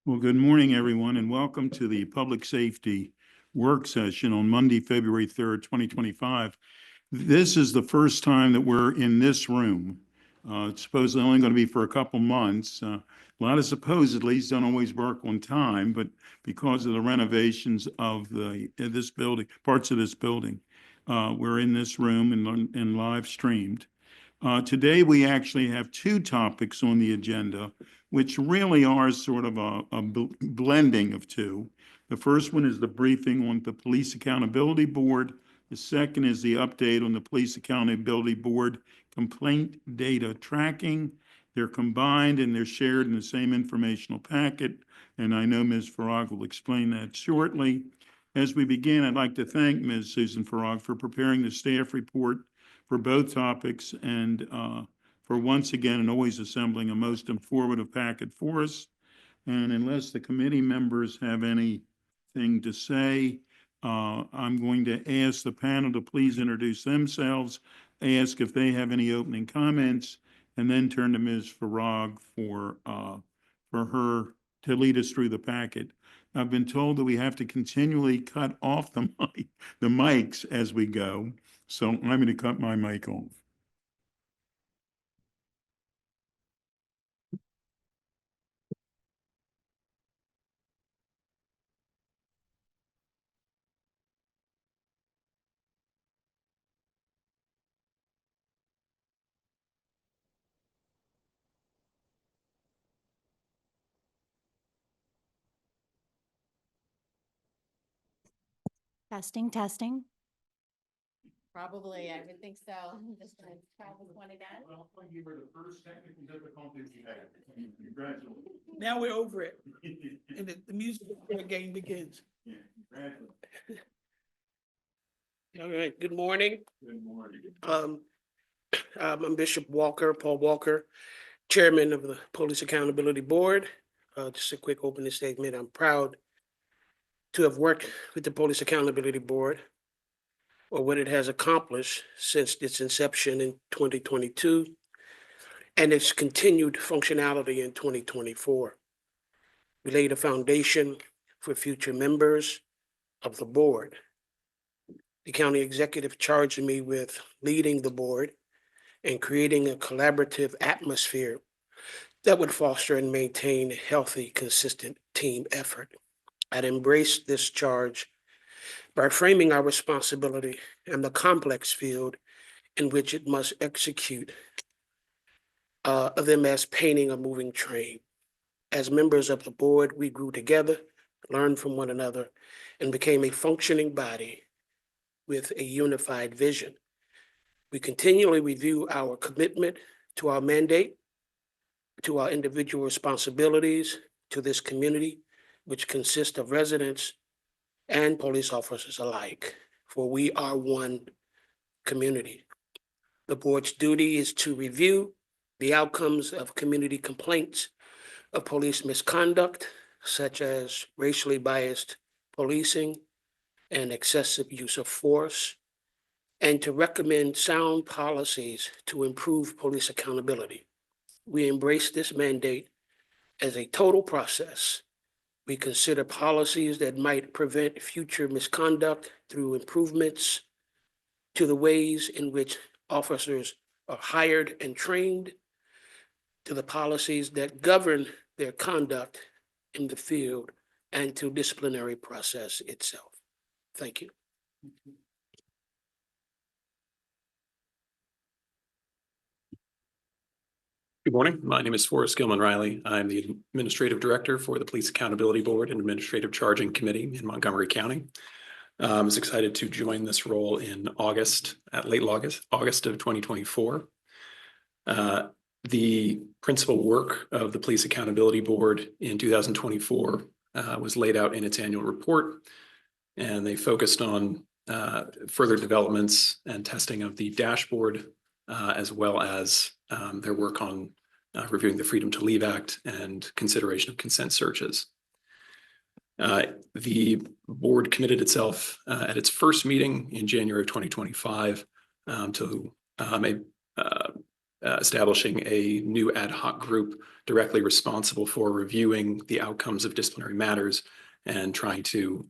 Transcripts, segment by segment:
Well, good morning, everyone, and welcome to the Public Safety Work Session on Monday, February 3rd, 2025. This is the first time that we're in this room. It's supposedly only going to be for a couple months. A lot of supposedlys don't always work on time, but because of the renovations of this building, parts of this building, we're in this room and live streamed. Today, we actually have two topics on the agenda, which really are sort of a blending of two. The first one is the briefing on the Police Accountability Board. The second is the update on the Police Accountability Board complaint data tracking. They're combined and they're shared in the same informational packet. And I know Ms. Farag will explain that shortly. As we begin, I'd like to thank Ms. Susan Farag for preparing the staff report for both topics and for once again and always assembling a most informative packet for us. And unless the committee members have anything to say, I'm going to ask the panel to please introduce themselves, ask if they have any opening comments, and then turn to Ms. Farag for her to lead us through the packet. I've been told that we have to continually cut off the mics as we go. So I'm going to cut my mic off. Testing, testing. Probably, I would think so. I'm just gonna try this one again. Well, you were the first technical difficulties you had. Congratulations. Now we're over it, and the music game begins. Yeah, congratulations. All right, good morning. Good morning. I'm Bishop Walker, Paul Walker, Chairman of the Police Accountability Board. Just a quick opening statement. I'm proud to have worked with the Police Accountability Board, or what it has accomplished since its inception in 2022, and its continued functionality in 2024. We laid a foundation for future members of the board. The county executive charged me with leading the board and creating a collaborative atmosphere that would foster and maintain a healthy, consistent team effort. I'd embraced this charge by framing our responsibility and the complex field in which it must execute them as painting a moving train. As members of the board, we grew together, learned from one another, and became a functioning body with a unified vision. We continually review our commitment to our mandate, to our individual responsibilities to this community, which consists of residents and police officers alike, for we are one community. The board's duty is to review the outcomes of community complaints of police misconduct, such as racially biased policing and excessive use of force, and to recommend sound policies to improve police accountability. We embrace this mandate as a total process. We consider policies that might prevent future misconduct through improvements to the ways in which officers are hired and trained, to the policies that govern their conduct in the field, and to disciplinary process itself. Thank you. Good morning. My name is Forrest Gilman Riley. I'm the Administrative Director for the Police Accountability Board and Administrative Charging Committee in Montgomery County. I was excited to join this role in late August of 2024. The principal work of the Police Accountability Board in 2024 was laid out in its annual report, and they focused on further developments and testing of the dashboard, as well as their work on reviewing the Freedom to Leave Act and consideration of consent searches. The board committed itself at its first meeting in January of 2025 to establishing a new ad hoc group directly responsible for reviewing the outcomes of disciplinary matters and trying to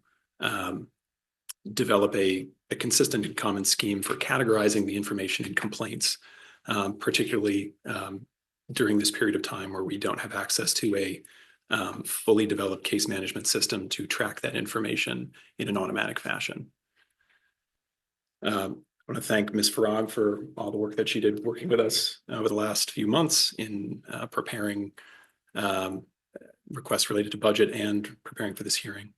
develop a consistent and common scheme for categorizing the information in complaints, particularly during this period of time where we don't have access to a fully developed case management system to track that information in an automatic fashion. I want to thank Ms. Farag for all the work that she did working with us over the last few months in preparing requests related to budget and preparing for this hearing.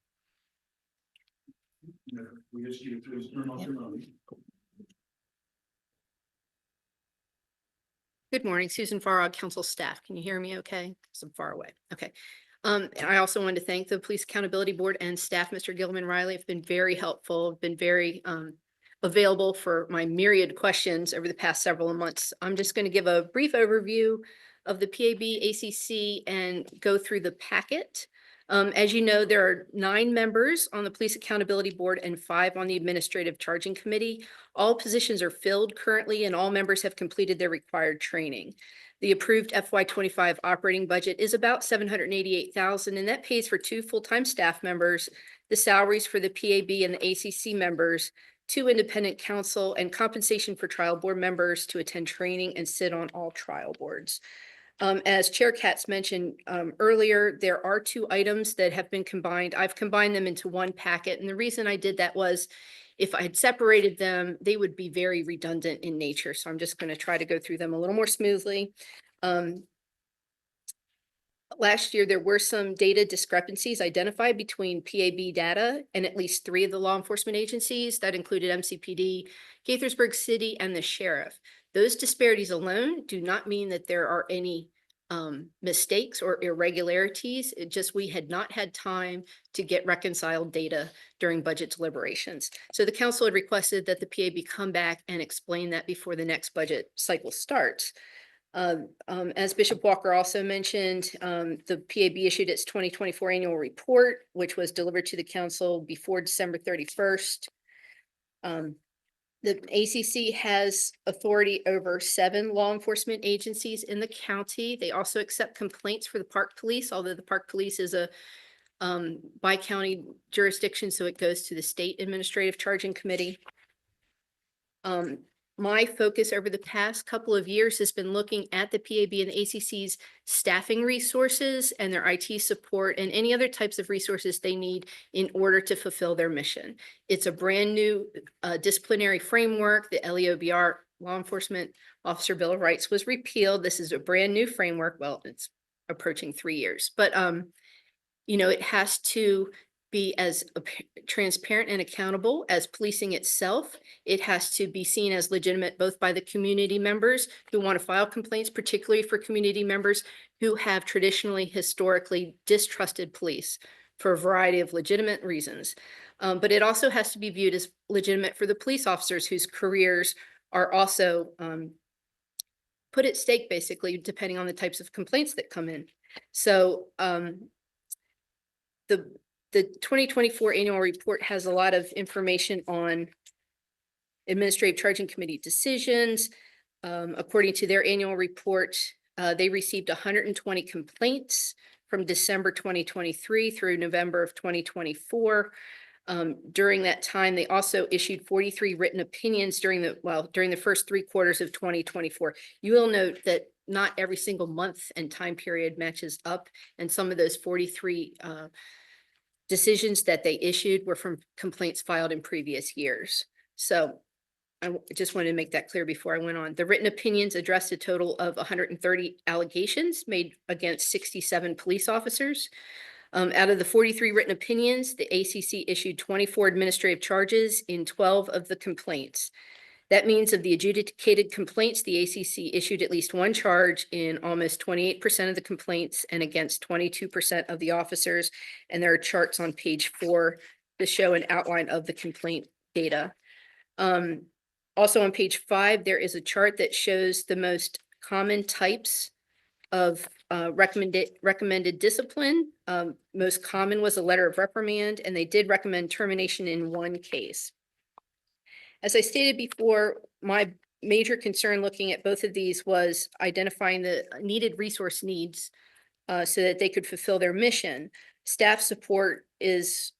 Good morning, Susan Farag, council staff. Can you hear me okay? 'Cause I'm far away. Okay. I also wanted to thank the Police Accountability Board and staff, Mr. Gilman Riley, have been very helpful, been very available for my myriad questions over the past several months. I'm just going to give a brief overview of the PAB ACC and go through the packet. As you know, there are 9 members on the Police Accountability Board and 5 on the Administrative Charging Committee. All positions are filled currently and all members have completed their required training. The approved FY25 operating budget is about $788,000, and that pays for 2 full-time staff members, the salaries for the PAB and the ACC members, 2 independent counsel, and compensation for trial board members to attend training and sit on all trial boards. As Chair Katz mentioned earlier, there are 2 items that have been combined. I've combined them into one packet, and the reason I did that was if I had separated them, they would be very redundant in nature. So I'm just going to try to go through them a little more smoothly. Last year, there were some data discrepancies identified between PAB data and at least 3 of the law enforcement agencies. That included MCPD, Gaithersburg City, and the sheriff. Those disparities alone do not mean that there are any mistakes or irregularities. It just we had not had time to get reconciled data during budget deliberations. So the council had requested that the PAB come back and explain that before the next budget cycle starts. As Bishop Walker also mentioned, the PAB issued its 2024 annual report, which was delivered to the council before December 31st. The ACC has authority over 7 law enforcement agencies in the county. They also accept complaints for the Park Police, although the Park Police is a by-county jurisdiction, so it goes to the State Administrative Charging Committee. My focus over the past couple of years has been looking at the PAB and the ACC's staffing resources and their IT support and any other types of resources they need in order to fulfill their mission. It's a brand new disciplinary framework. The LEOBR, Law Enforcement Officer Bill of Rights, was repealed. This is a brand new framework. Well, it's approaching 3 years, but you know, it has to be as transparent and accountable as policing itself. It has to be seen as legitimate both by the community members who want to file complaints, particularly for community members who have traditionally, historically distrusted police for a variety of legitimate reasons. But it also has to be viewed as legitimate for the police officers whose careers are also put at stake, basically, depending on the types of complaints that come in. So the 2024 annual report has a lot of information on Administrative Charging Committee decisions. According to their annual report, they received 120 complaints from December 2023 through November of 2024. During that time, they also issued 43 written opinions during the first 3 quarters of 2024. You will note that not every single month and time period matches up, and some of those 43 decisions that they issued were from complaints filed in previous years. So I just wanted to make that clear before I went on. The written opinions addressed a total of 130 allegations made against 67 police officers. Out of the 43 written opinions, the ACC issued 24 administrative charges in 12 of the complaints. That means of the adjudicated complaints, the ACC issued at least 1 charge in almost 28% of the complaints and against 22% of the officers. And there are charts on page 4 to show an outline of the complaint data. Also on page 5, there is a chart that shows the most common types of recommended discipline. Most common was a letter of reprimand, and they did recommend termination in 1 case. As I stated before, my major concern looking at both of these was identifying the needed resource needs so that they could fulfill their mission. Staff support is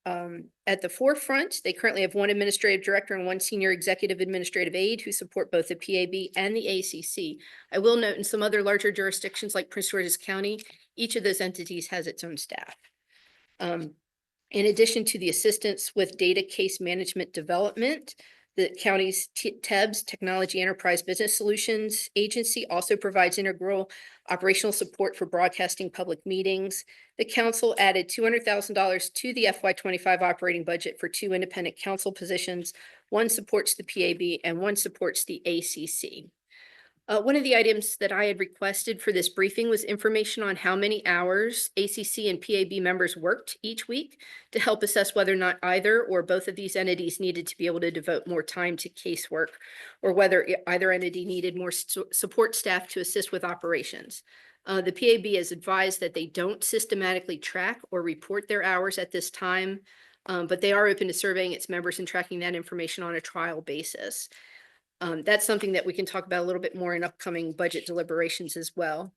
at the forefront. They currently have one administrative director and one senior executive administrative aide who support both the PAB and the ACC. I will note in some other larger jurisdictions like Prince George's County, each of those entities has its own staff. In addition to the assistance with data case management development, the county's TEBS, Technology Enterprise Business Solutions Agency, also provides integral operational support for broadcasting public meetings. The council added $200,000 to the FY25 operating budget for 2 independent council positions. One supports the PAB and one supports the ACC. One of the items that I had requested for this briefing was information on how many hours ACC and PAB members worked each week to help assess whether or not either or both of these entities needed to be able to devote more time to casework, or whether either entity needed more support staff to assist with operations. The PAB has advised that they don't systematically track or report their hours at this time, but they are open to surveying its members and tracking that information on a trial basis. That's something that we can talk about a little bit more in upcoming budget deliberations as well.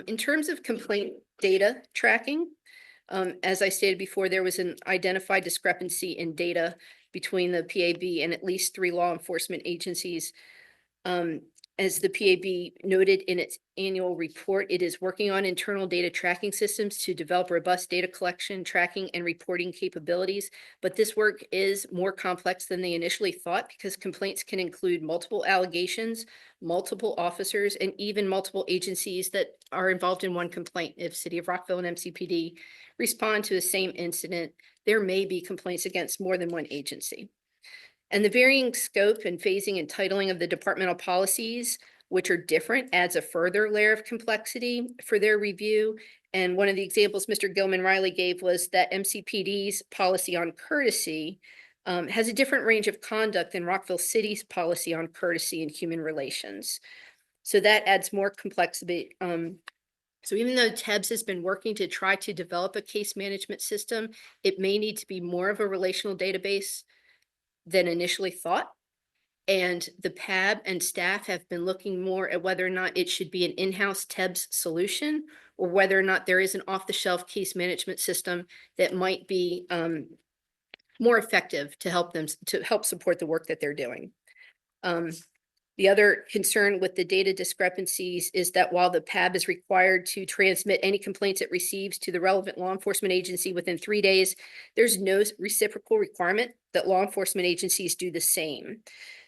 In terms of complaint data tracking, as I stated before, there was an identified discrepancy in data between the PAB and at least 3 law enforcement agencies. As the PAB noted in its annual report, it is working on internal data tracking systems to develop robust data collection, tracking, and reporting capabilities. But this work is more complex than they initially thought because complaints can include multiple allegations, multiple officers, and even multiple agencies that are involved in one complaint. If City of Rockville and MCPD respond to the same incident, there may be complaints against more than one agency. And the varying scope and phasing and titling of the departmental policies, which are different, adds a further layer of complexity for their review. And one of the examples Mr. Gilman Riley gave was that MCPD's policy on courtesy has a different range of conduct than Rockville City's policy on courtesy and human relations. So that adds more complexity. So even though TEBS has been working to try to develop a case management system, it may need to be more of a relational database than initially thought. And the PAB and staff have been looking more at whether or not it should be an in-house TEBS solution or whether or not there is an off-the-shelf case management system that might be more effective to help support the work that they're doing. The other concern with the data discrepancies is that while the PAB is required to transmit any complaints it receives to the relevant law enforcement agency within 3 days, there's no reciprocal requirement that law enforcement agencies do the same.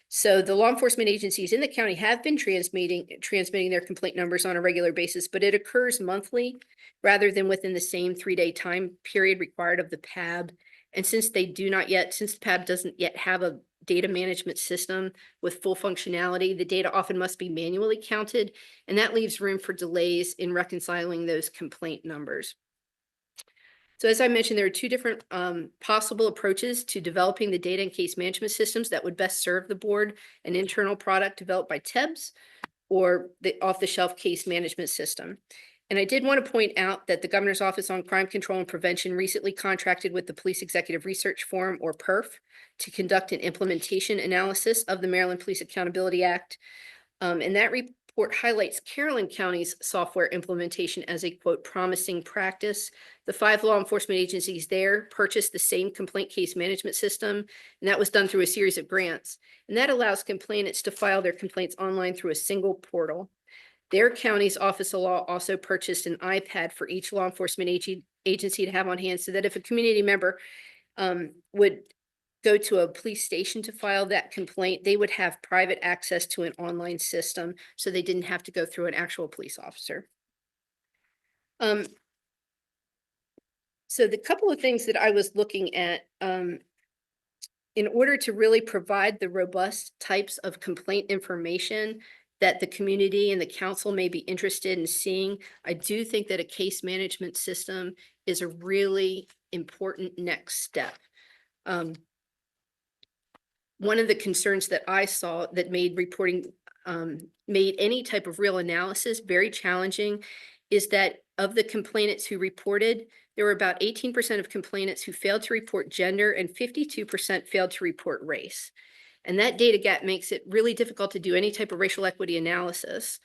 So the law enforcement agencies in the county have been transmitting their complaint numbers on a regular basis, but it occurs monthly rather than within the same 3-day time period required of the PAB. And since the PAB doesn't yet have a data management system with full functionality, the data often must be manually counted, and that leaves room for delays in reconciling those complaint numbers. So as I mentioned, there are 2 different possible approaches to developing the data and case management systems that would best serve the board: an internal product developed by TEBS or the off-the-shelf case management system. And I did want to point out that the Governor's Office on Crime Control and Prevention recently contracted with the Police Executive Research Forum, or PERF, to conduct an implementation analysis of the Maryland Police Accountability Act. And that report highlights Caroline County's software implementation as a, quote, promising practice. The 5 law enforcement agencies there purchased the same complaint case management system, and that was done through a series of grants. And that allows complainants to file their complaints online through a single portal. Their county's Office of Law also purchased an iPad for each law enforcement agency to have on hand, so that if a community member would go to a police station to file that complaint, they would have private access to an online system, so they didn't have to go through an actual police officer. So the couple of things that I was looking at, in order to really provide the robust types of complaint information that the community and the council may be interested in seeing, I do think that a case management system is a really important next step. One of the concerns that I saw that made reporting, made any type of real analysis very challenging is that of the complainants who reported, there were about 18% of complainants who failed to report gender and 52% failed to report race. And that data gap makes it really difficult to do any type of racial equity analysis.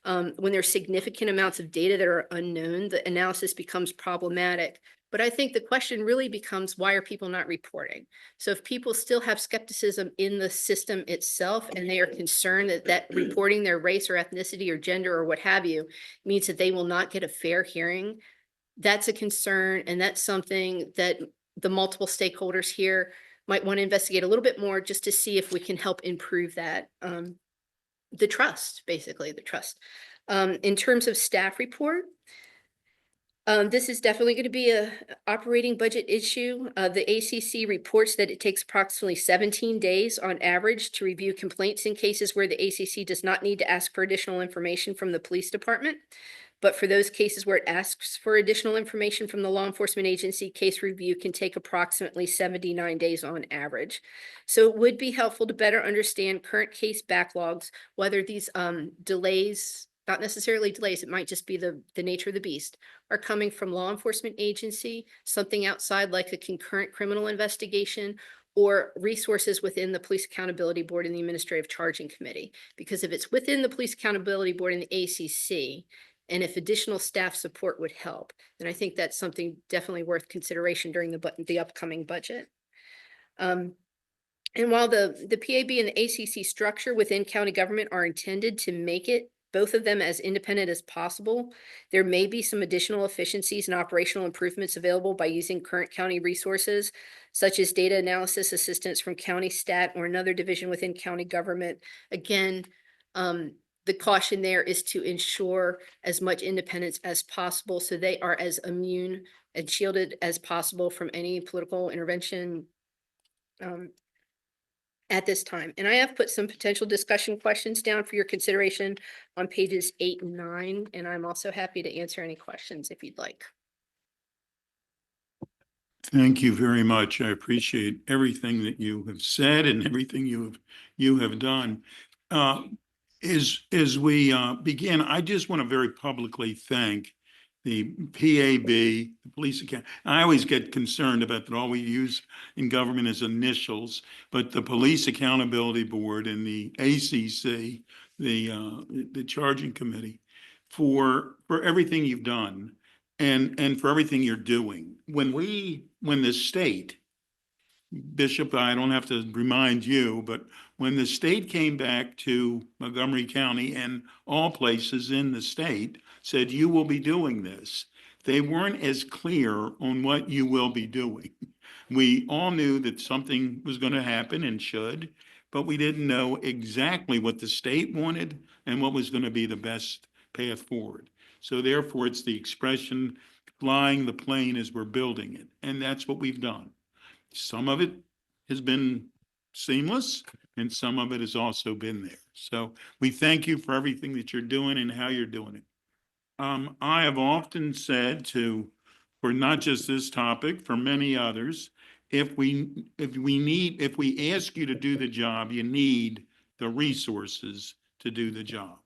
When there's significant amounts of data that are unknown, the analysis becomes problematic. But I think the question really becomes, why are people not reporting? So if people still have skepticism in the system itself, and they are concerned that reporting their race or ethnicity or gender or what have you means that they will not get a fair hearing, that's a concern. And that's something that the multiple stakeholders here might want to investigate a little bit more, just to see if we can help improve that. The trust, basically the trust. In terms of staff report, this is definitely going to be a operating budget issue. The ACC reports that it takes approximately 17 days on average to review complaints in cases where the ACC does not need to ask for additional information from the police department. But for those cases where it asks for additional information from the law enforcement agency, case review can take approximately 79 days on average. So it would be helpful to better understand current case backlogs, whether these delays, not necessarily delays, it might just be the nature of the beast, are coming from law enforcement agency, something outside like a concurrent criminal investigation, or resources within the Police Accountability Board and the Administrative Charging Committee. Because if it's within the Police Accountability Board and the ACC, and if additional staff support would help, then I think that's something definitely worth consideration during the upcoming budget. And while the PAB and the ACC structure within county government are intended to make it, both of them, as independent as possible, there may be some additional efficiencies and operational improvements available by using current county resources, such as data analysis assistance from county stat or another division within county government. Again, the caution there is to ensure as much independence as possible, so they are as immune and shielded as possible from any political intervention at this time. And I have put some potential discussion questions down for your consideration on pages 8 and 9, and I'm also happy to answer any questions if you'd like. Thank you very much. I appreciate everything that you have said and everything you have done. As we begin, I just want to very publicly thank the PAB, the Police Account. I always get concerned about that all we use in government is initials, but the Police Accountability Board and the ACC, the Charging Committee, for everything you've done and for everything you're doing. When the state, Bishop, I don't have to remind you, but when the state came back to Montgomery County and all places in the state said, you will be doing this, they weren't as clear on what you will be doing. We all knew that something was going to happen and should, but we didn't know exactly what the state wanted and what was going to be the best path forward. So therefore, it's the expression, flying the plane as we're building it. And that's what we've done. Some of it has been seamless and some of it has also been there. So we thank you for everything that you're doing and how you're doing it. I have often said for not just this topic, for many others, if we ask you to do the job, you need the resources to do the job.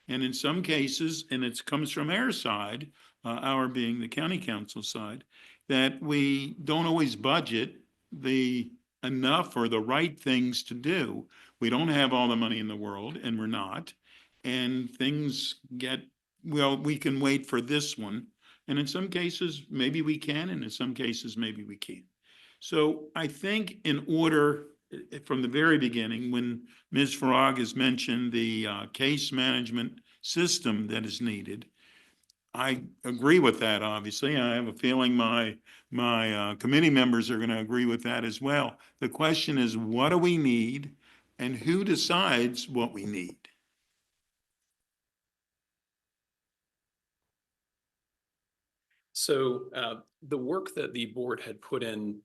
And in some cases, and it comes from our side, our being the county council side, that we don't always budget the enough or the right things to do. We don't have all the money in the world, and we're not. And things get, well, we can wait for this one. And in some cases, maybe we can, and in some cases, maybe we can't. So I think in order, from the very beginning, when Ms. Farag has mentioned the case management system that is needed, I agree with that, obviously. I have a feeling my committee members are going to agree with that as well. The question is, what do we need and who decides what we need? So the work that the board had put in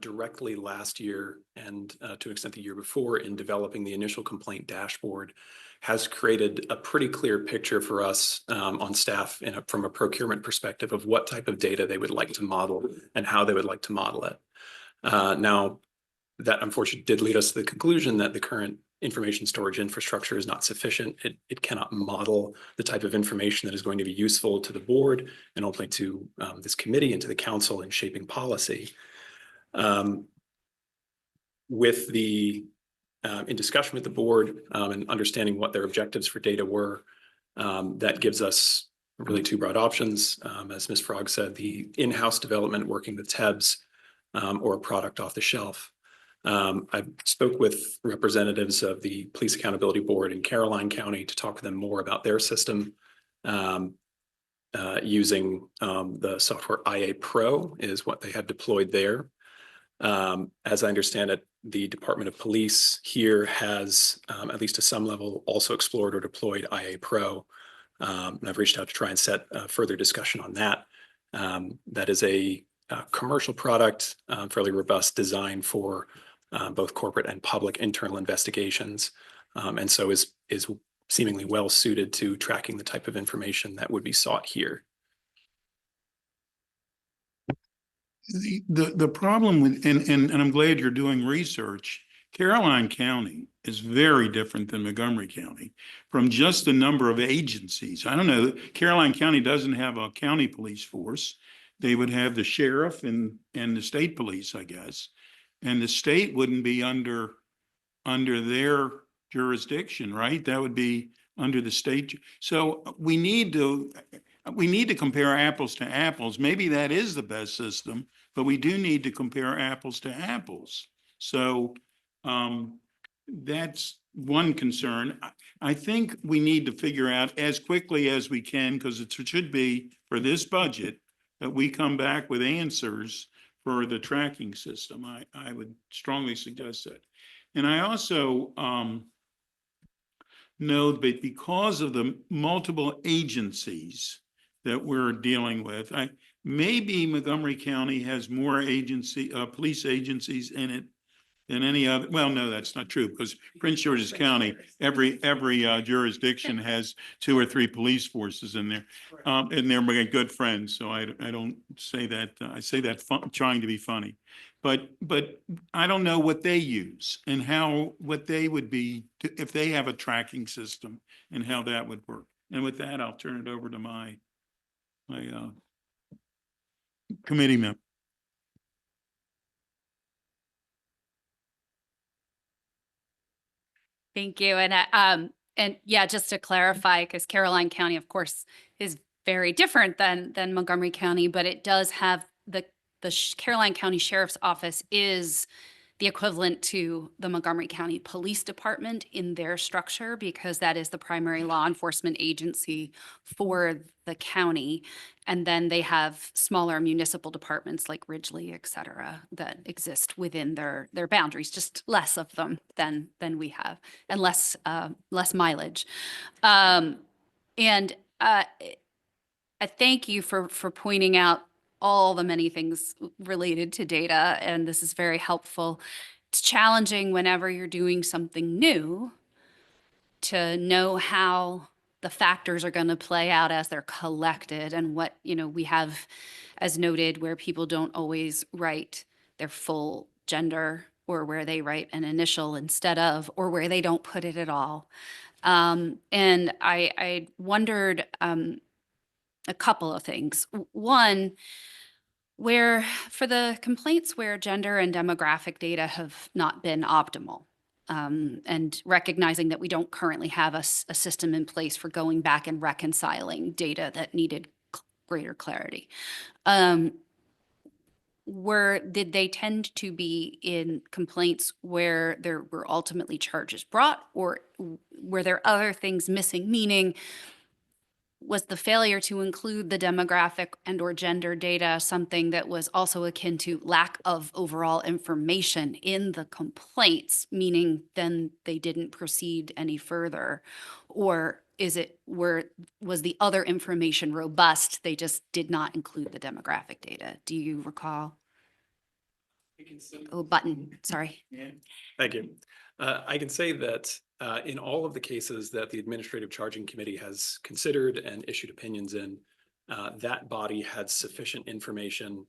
directly last year and to an extent the year before in developing the initial complaint dashboard has created a pretty clear picture for us on staff from a procurement perspective of what type of data they would like to model and how they would like to model it. Now, that unfortunately did lead us to the conclusion that the current information storage infrastructure is not sufficient. It cannot model the type of information that is going to be useful to the board and ultimately to this committee and to the council in shaping policy. With the in discussion with the board and understanding what their objectives for data were, that gives us really two broad options. As Ms. Frog said, the in-house development working with TEBS or a product off the shelf. I spoke with representatives of the Police Accountability Board in Caroline County to talk to them more about their system. Using the software IA Pro is what they have deployed there. As I understand it, the Department of Police here has, at least to some level, also explored or deployed IA Pro. And I've reached out to try and set further discussion on that. That is a commercial product, fairly robust, design for both corporate and public internal investigations, and so is seemingly well suited to tracking the type of information that would be sought here. The problem with, and I'm glad you're doing research, Caroline County is very different than Montgomery County from just the number of agencies. I don't know, Caroline County doesn't have a county police force. They would have the sheriff and the state police, I guess. And the state wouldn't be under their jurisdiction, right? That would be under the state. So we need to compare apples to apples. Maybe that is the best system, but we do need to compare apples to apples. So that's one concern. I think we need to figure out as quickly as we can, because it should be for this budget, that we come back with answers for the tracking system. I would strongly suggest that. And I also know that because of the multiple agencies that we're dealing with, maybe Montgomery County has more police agencies in it than any other. Well, no, that's not true, because Prince George's County, every jurisdiction has 2 or 3 police forces in there, and they're my good friends. So I don't say that. I say that trying to be funny, but I don't know what they use and what they would be if they have a tracking system and how that would work. And with that, I'll turn it over to my committee member. Thank you. And yeah, just to clarify, because Caroline County, of course, is very different than Montgomery County, but it does have the Caroline County Sheriff's Office is the equivalent to the Montgomery County Police Department in their structure, because that is the primary law enforcement agency for the county. And then they have smaller municipal departments like Ridgely, et cetera, that exist within their boundaries, just less of them than we have, and less mileage. And I thank you for pointing out all the many things related to data, and this is very helpful. It's challenging whenever you're doing something new to know how the factors are going to play out as they're collected, and what, we have, as noted, where people don't always write their full gender, or where they write an initial instead of, or where they don't put it at all. And I wondered a couple of things. One, where for the complaints where gender and demographic data have not been optimal, and recognizing that we don't currently have a system in place for going back and reconciling data that needed greater clarity. Did they tend to be in complaints where there were ultimately charges brought, or were there other things missing? Meaning, was the failure to include the demographic and or gender data something that was also akin to lack of overall information in the complaints, meaning then they didn't proceed any further? Or was the other information robust, they just did not include the demographic data? Do you recall? Oh, button, sorry. Thank you. I can say that in all of the cases that the Administrative Charging Committee has considered and issued opinions in, that body had sufficient information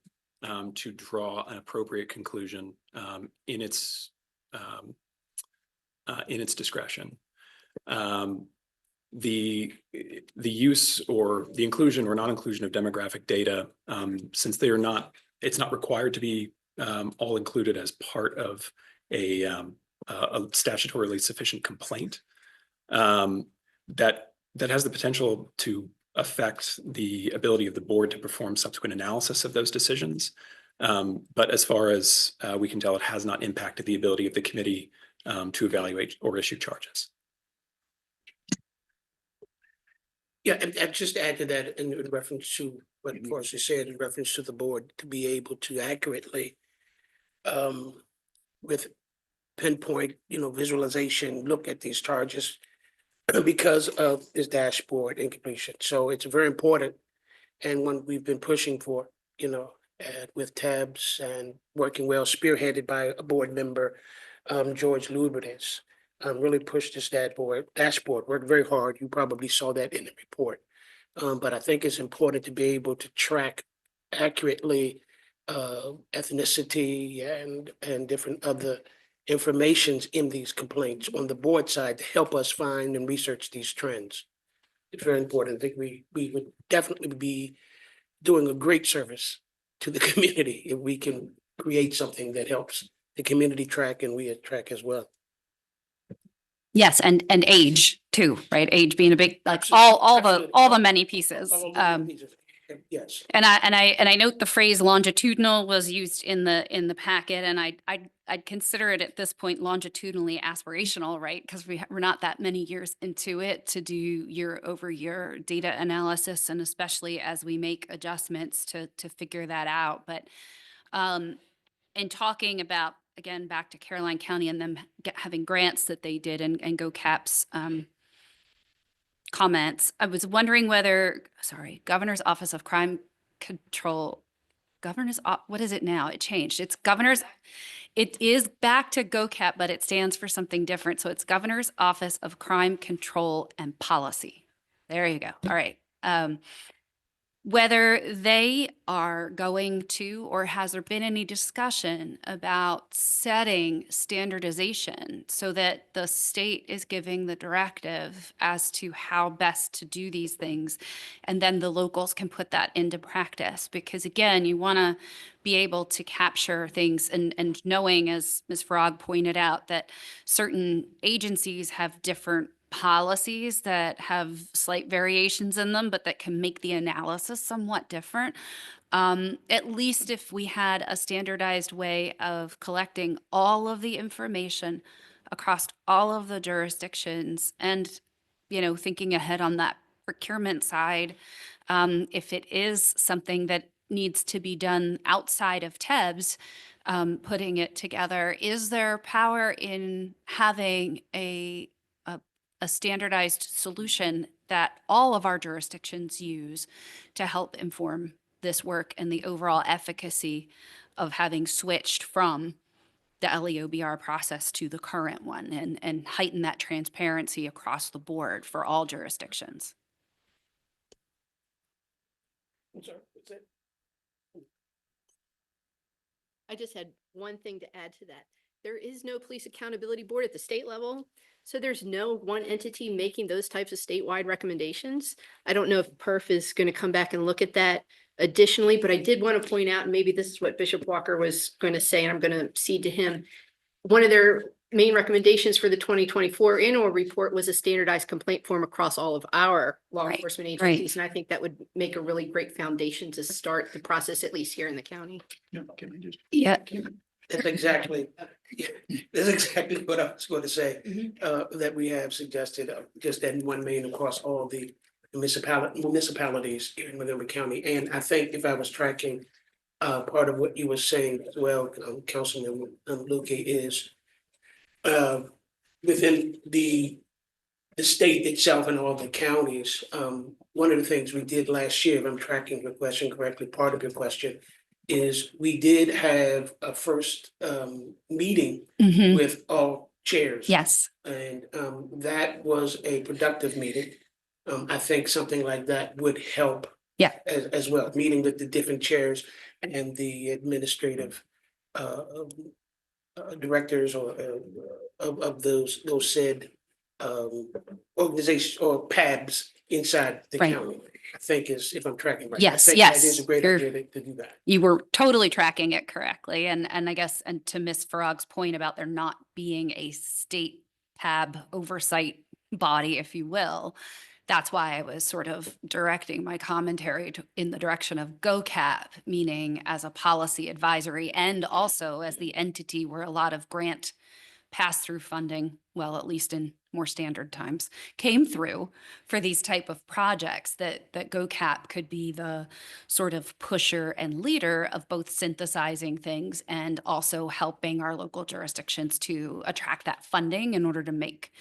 to draw an appropriate conclusion in its discretion. The use or the inclusion or non-inclusion of demographic data, since it's not required to be all included as part of a a statutorily sufficient complaint, that has the potential to affect the ability of the board to perform subsequent analysis of those decisions. But as far as we can tell, it has not impacted the ability of the committee to evaluate or issue charges. Yeah, and just to add to that in reference to what Forrester said, in reference to the board to be able to accurately, with pinpoint, visualization, look at these charges because of this dashboard incompletion. So it's very important. And when we've been pushing for, with tabs and working well, spearheaded by a board member, George Luedtke, really pushed this dashboard, worked very hard. You probably saw that in the report. But I think it's important to be able to track accurately ethnicity and different other informations in these complaints on the board side to help us find and research these trends. It's very important. I think we would definitely be doing a great service to the community if we can create something that helps the community track and we track as well. Yes, and age too, right? Age being a big, like Absolutely, all absolutely. the many pieces. All of these pieces. Yes. And I note the phrase longitudinal was used in the packet, and I'd consider it at this point longitudinally aspirational, right? Because we're not that many years into it to do year over year data analysis, and especially as we make adjustments to figure that out. But in talking about, again, back to Caroline County and them having grants that they did and Go Caps comments, I was wondering whether, Governor's Office of Crime Control, what is it now? It changed. It is back to GOCAP, but it stands for something different. So it's Governor's Office of Crime Control and Policy. There you go. All right. Whether they are going to, or has there been any discussion about setting standardization so that the state is giving the directive as to how best to do these things, and then the locals can put that into practice? Because again, you want to be able to capture things and knowing, as Ms. Frog pointed out, that certain agencies have different policies that have slight variations in them, but that can make the analysis somewhat different. At least if we had a standardized way of collecting all of the information across all of the jurisdictions and, thinking ahead on that procurement side, if it is something that needs to be done outside of TEBS, putting it together, is there power in having a standardized solution that all of our jurisdictions use to help inform this work and the overall efficacy of having switched from the LEOBR process to the current one, and heighten that transparency across the board for all jurisdictions? I'm sorry, what's that? I just had one thing to add to that. There is no police accountability board at the state level. So there's no one entity making those types of statewide recommendations. I don't know if PERF is going to come back and look at that additionally, but I did want to point out, and maybe this is what Bishop Walker was going to say, and I'm going to cede to him. One of their main recommendations for the 2024 annual report was a standardized complaint form across all of our law enforcement agencies. And I think that would make a really great foundation to start the process, at least here in the county. Yeah, can I just? Yeah. That's exactly what I was going to say, that we have suggested just that one main across all the municipalities in Montgomery County. And I think if I was tracking part of what you were saying as well, Councilman Luedtke, is within the state itself and all the counties. One of the things we did last year, if I'm tracking your question correctly, part of your question, is we did have a first meeting with all chairs. Yes. And that was a productive meeting. I think something like that would help. Yeah. As well, meeting with the different chairs and the administrative directors or of those said organizations or PABs inside the county. I think is, if I'm tracking right. Yes, I think that is yes, a great you're- idea to do that. You were totally tracking it correctly. And I guess, and to Ms. Farag's point about there not being a state tab oversight body, if you will, that's why I was sort of directing my commentary in the direction of GoCap, meaning as a policy advisory and also as the entity where a lot of grant pass-through funding, well, at least in more standard times, came through for these type of projects, that GoCap could be the sort of pusher and leader of both synthesizing things and also helping our local jurisdictions to attract that funding in order to make,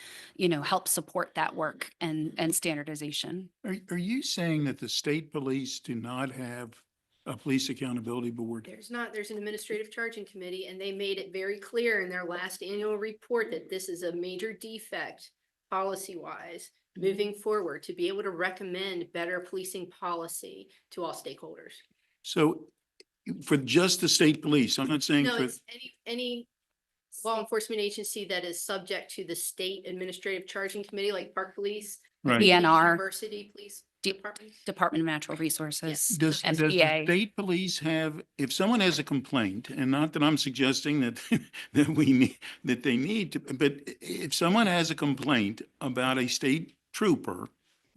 help support that work and standardization. Are you saying that the state police do not have a police accountability board? There's an administrative charging committee, and they made it very clear in their last annual report that this is a major defect policy-wise moving forward, to be able to recommend better policing policy to all stakeholders. So for just the state police, I'm not saying No, for, it's any law enforcement agency that is subject to the state administrative charging committee, like park police, right. maybe DNR. university police departments. Department of Natural Resources. Yes. Does the MPA. state police have, if someone has a complaint, and not that I'm suggesting that, that they need to, but if someone has a complaint about a state trooper,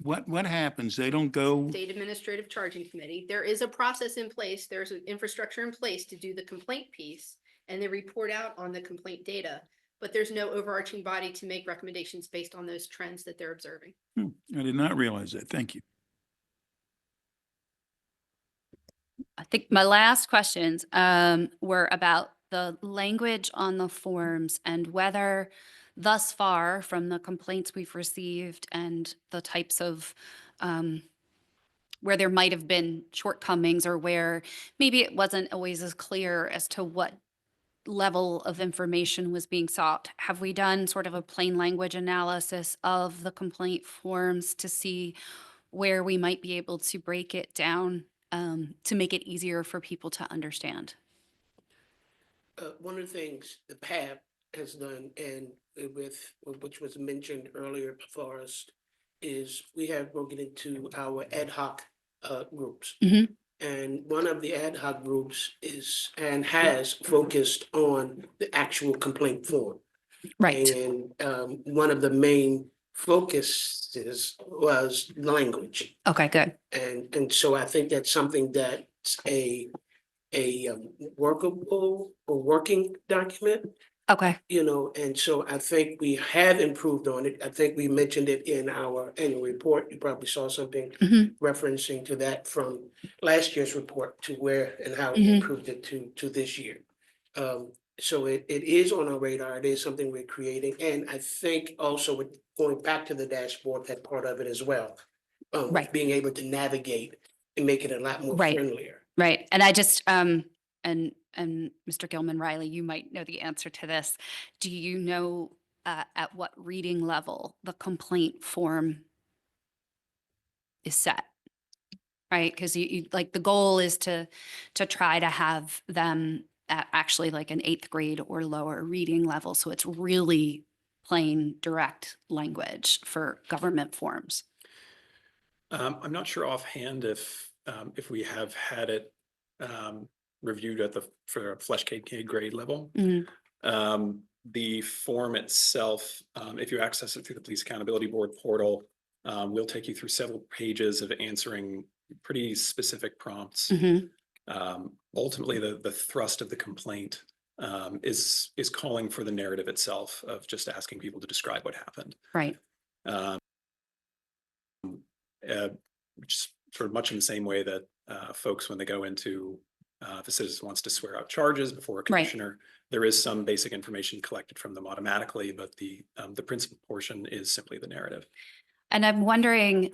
what happens? They don't go, State administrative charging committee. There is a process in place. There's an infrastructure in place to do the complaint piece, and they report out on the complaint data. But there's no overarching body to make recommendations based on those trends that they're observing. I did not realize that. Thank you. I think my last questions were about the language on the forms and whether thus far from the complaints we've received and the types of where there might have been shortcomings or where maybe it wasn't always as clear as to what level of information was being sought. Have we done sort of a plain language analysis of the complaint forms to see where we might be able to break it down to make it easier for people to understand? One of the things the PAB has done, and which was mentioned earlier for us, is we have broken into our ad hoc groups. Mhm. And one of the ad hoc groups is and has focused on the actual complaint form. Right. And one of the main focuses was language. Okay, good. And so I think that's something that's a workable or working document, Okay. and so I think we have improved on it. I think we mentioned it in our annual report. You probably saw something Mhm. referencing to that from last year's report to where and how we Mhm. improved it to this year. So it is on our radar. It is something we're creating. And I think also with going back to the dashboard, that part of it as well. Right. Being able to navigate and make it a lot more Right. friendlier. Right. And I just, and Mr. Gilman Riley, you might know the answer to this. Do you know at what reading level the complaint form is set? Right? Because you like the goal is to try to have them at actually like an 8th grade or lower reading level. So it's really plain, direct language for government forms. I'm not sure offhand if we have had it reviewed for a flesh cake grade level. Mhm. The form itself, if you access it through the Police Accountability Board portal, we'll take you through several pages of answering pretty specific prompts. Mhm. Ultimately, the thrust of the complaint is calling for the narrative itself of just asking people to describe what happened. Right. Which is sort of much in the same way that folks, when they go into, if a citizen wants to swear out charges before a Right. commissioner, there is some basic information collected from them automatically, but the principal portion is simply the narrative. And I'm wondering,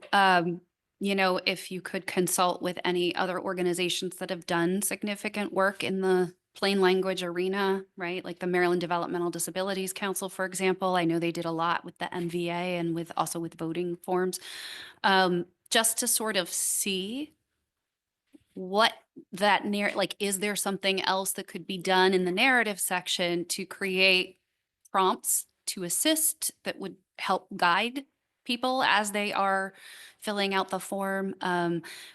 if you could consult with any other organizations that have done significant work in the plain language arena, right? Like the Maryland Developmental Disabilities Council, for example. I know they did a lot with the MVA and also with voting forms, just to sort of see what that is there something else that could be done in the narrative section to create prompts to assist that would help guide people as they are filling out the form,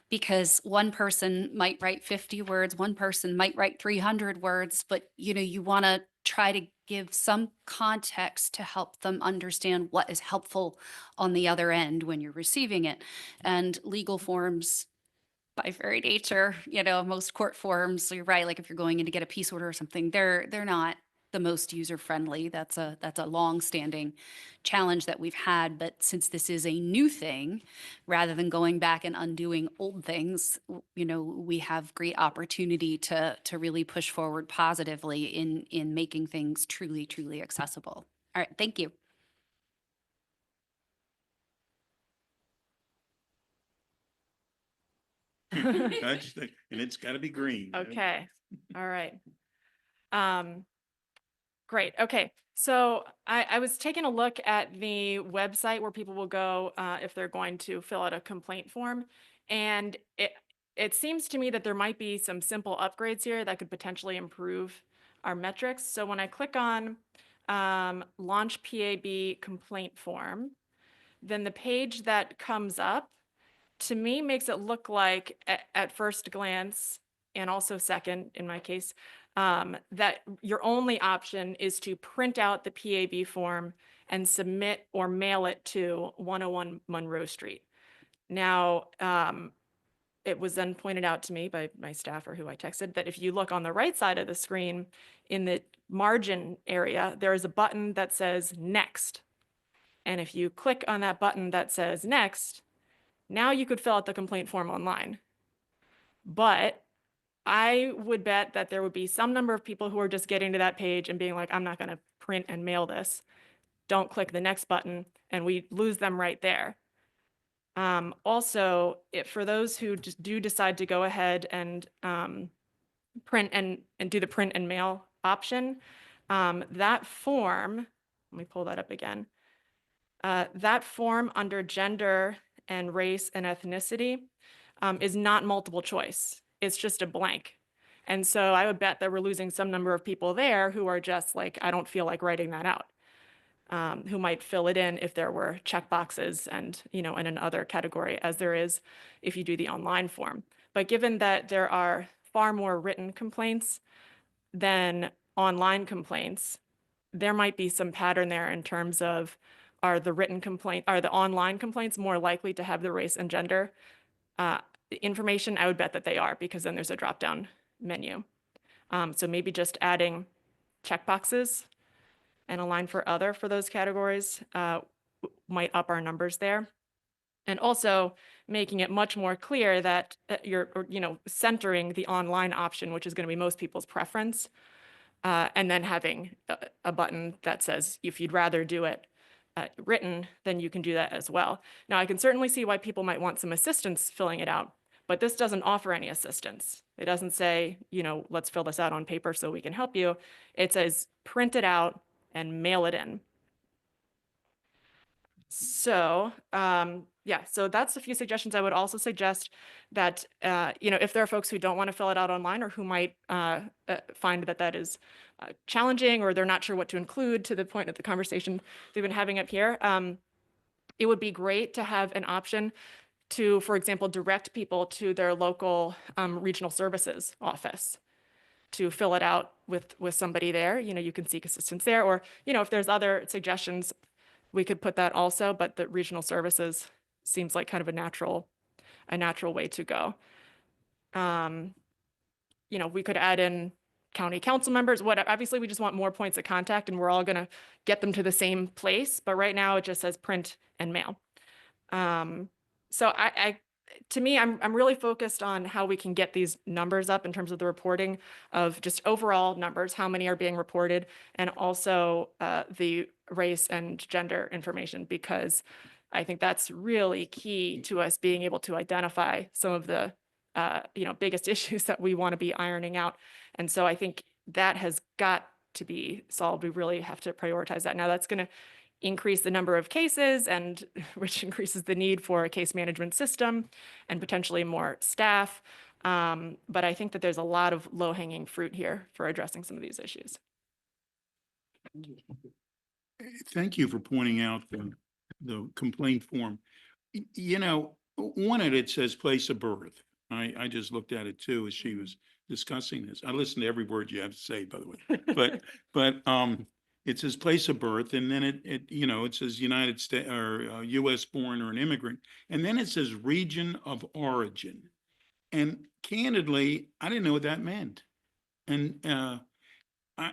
because one person might write 50 words, one person might write 300 words, but you want to try to give some context to help them understand what is helpful on the other end when you're receiving it. And legal forms, by very nature, most court forms, you're right, like if you're going in to get a peace order or something, they're not the most user-friendly. That's a long-standing challenge that we've had. But since this is a new thing, rather than going back and undoing old things, we have great opportunity to really push forward positively in making things truly, truly accessible. All right, thank you. And it's got to be green. right? Okay, all right. Great, okay. So I was taking a look at the website where people will go if they're going to fill out a complaint form. And it seems to me that there might be some simple upgrades here that could potentially improve our metrics. So when I click on Launch PAB complaint form, then the page that comes up to me makes it look like at first glance, and also second in my case, that your only option is to print out the PAB form and submit or mail it to 101 Monroe Street. Now, it was then pointed out to me by my staffer who I texted that if you look on the right side of the screen in the margin area, there is a button that says next. And if you click on that button that says next, now you could fill out the complaint form online. But I would bet that there would be some number of people who are just getting to that page and being like, I'm not going to print and mail this. Don't click the next button, and we lose them right there. Also, for those who just do decide to go ahead and print and do the print and mail option, that form, let me pull that up again. That form under gender and race and ethnicity is not multiple choice. It's just a blank. And so I would bet that we're losing some number of people there who are just like, I don't feel like writing that out, who might fill it in if there were checkboxes and, in another category as there is if you do the online form. But given that there are far more written complaints than online complaints, there might be some pattern there in terms of are the online complaints more likely to have the race and gender information? I would bet that they are, because then there's a drop-down menu. So maybe just adding checkboxes and a line for other for those categories might up our numbers there. And also making it much more clear that you're centering the online option, which is going to be most people's preference, and then having a button that says if you'd rather do it written, then you can do that as well. Now, I can certainly see why people might want some assistance filling it out, but this doesn't offer any assistance. It doesn't say, let's fill this out on paper so we can help you. It says print it out and mail it in. So yeah, so that's a few suggestions. I would also suggest that, if there are folks who don't want to fill it out online or who might find that is challenging, or they're not sure what to include, to the point of the conversation we've been having up here, it would be great to have an option to, for example, direct people to their local regional services office to fill it out with somebody there. You can seek assistance there, or, if there's other suggestions, we could put that also, but the regional services seems like kind of a natural way to go. We could add in county council members. Obviously, we just want more points of contact, and we're all going to get them to the same place. But right now, it just says print and mail. So to me, I'm really focused on how we can get these numbers up in terms of the reporting of just overall numbers, how many are being reported, and also the race and gender information, because I think that's really key to us being able to identify some of the biggest issues that we want to be ironing out. And so I think that has got to be solved. We really have to prioritize that. Now, that's going to increase the number of cases, and which increases the need for a case management system and potentially more staff. But I think that there's a lot of low-hanging fruit here for addressing some of these issues. Thank you for pointing out the complaint form. You know, one of it says place of birth. I just looked at it too as she was discussing this. I listened to every word you have to say, by the way. But it says place of birth, and then it says United States or US born or an immigrant. And then it says region of origin. And candidly, I didn't know what that meant. And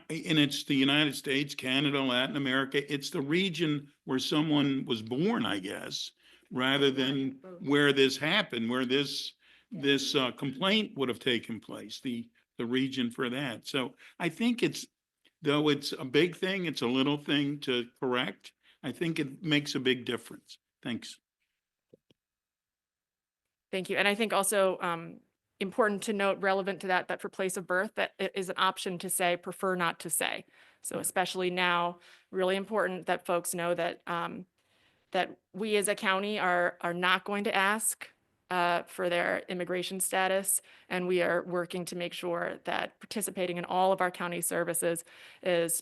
it's the United States, Canada, Latin America. It's the region where someone was born, I guess, rather than where this happened, where this complaint would have taken place, the region for that. So I think though it's a big thing, it's a little thing to correct. I think it makes a big difference. Thanks. Thank you. And I think also important to note, relevant to that for place of birth, that it is an option to say prefer not to say. So especially now, really important that folks know that that we as a county are not going to ask for their immigration status, and we are working to make sure that participating in all of our county services is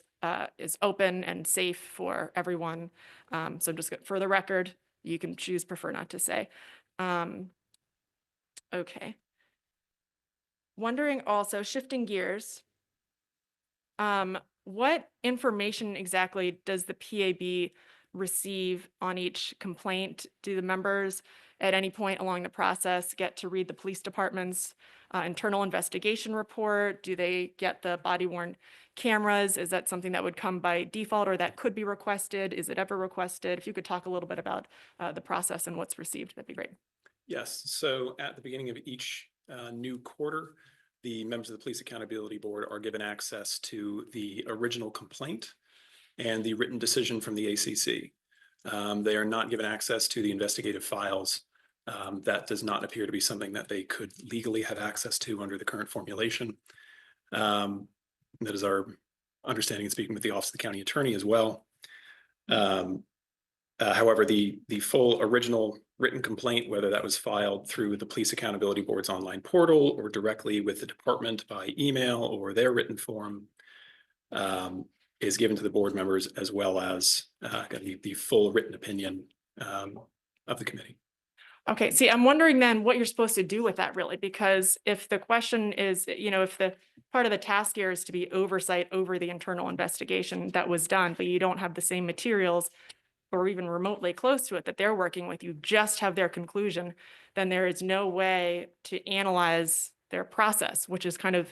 open and safe for everyone. So just for the record, you can choose prefer not to say. Okay. Wondering also, shifting gears, what information exactly does the PAB receive on each complaint? Do the members at any point along the process get to read the police department's internal investigation report? Do they get the body-worn cameras? Is that something that would come by default or that could be requested? Is it ever requested? If you could talk a little bit about the process and what's received, that'd be great. Yes, so at the beginning of each new quarter, the members of the Police Accountability Board are given access to the original complaint and the written decision from the ACC. They are not given access to the investigative files. That does not appear to be something that they could legally have access to under the current formulation. That is our understanding in speaking with the Office of the County Attorney as well. However, the full original written complaint, whether that was filed through the Police Accountability Board's online portal or directly with the department by email or their written form, is given to the board members, as well as the full written opinion of the committee. Okay, see, I'm wondering then what you're supposed to do with that really, because if the question is, if the part of the task here is to be oversight over the internal investigation that was done, but you don't have the same materials or even remotely close to it that they're working with, you just have their conclusion, then there is no way to analyze their process, which is kind of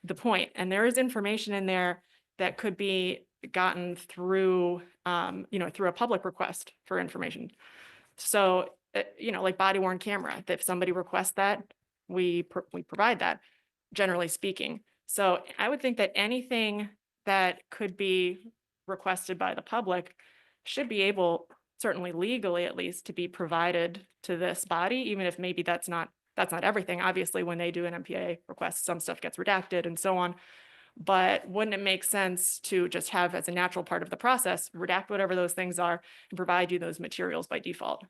the point. And there is information in there that could be gotten through, through a public request for information. So, like body-worn camera, if somebody requests that, we provide that, generally speaking. So I would think that anything that could be requested by the public should be able, certainly legally at least, to be provided to this body, even if maybe that's not everything. Obviously, when they do an MPA request, some stuff gets redacted and so on. But wouldn't it make sense to just have, as a natural part of the process, redact whatever those things are and provide you those materials by default?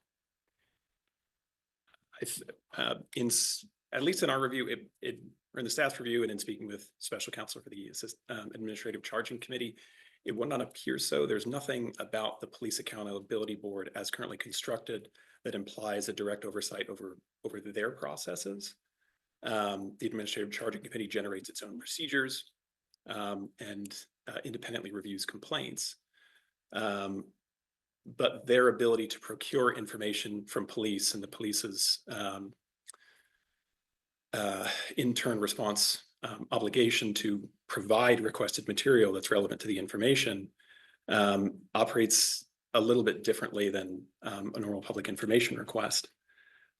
At least in our review, or in the staff's review, and in speaking with special counsel for the Administrative Charging Committee, it would not appear so. There's nothing about the Police Accountability Board as currently constructed that implies a direct oversight over their processes. The Administrative Charging Committee generates its own procedures and independently reviews complaints. But their ability to procure information from police and the police's in-turn response obligation to provide requested material that's relevant to the information operates a little bit differently than a normal public information request.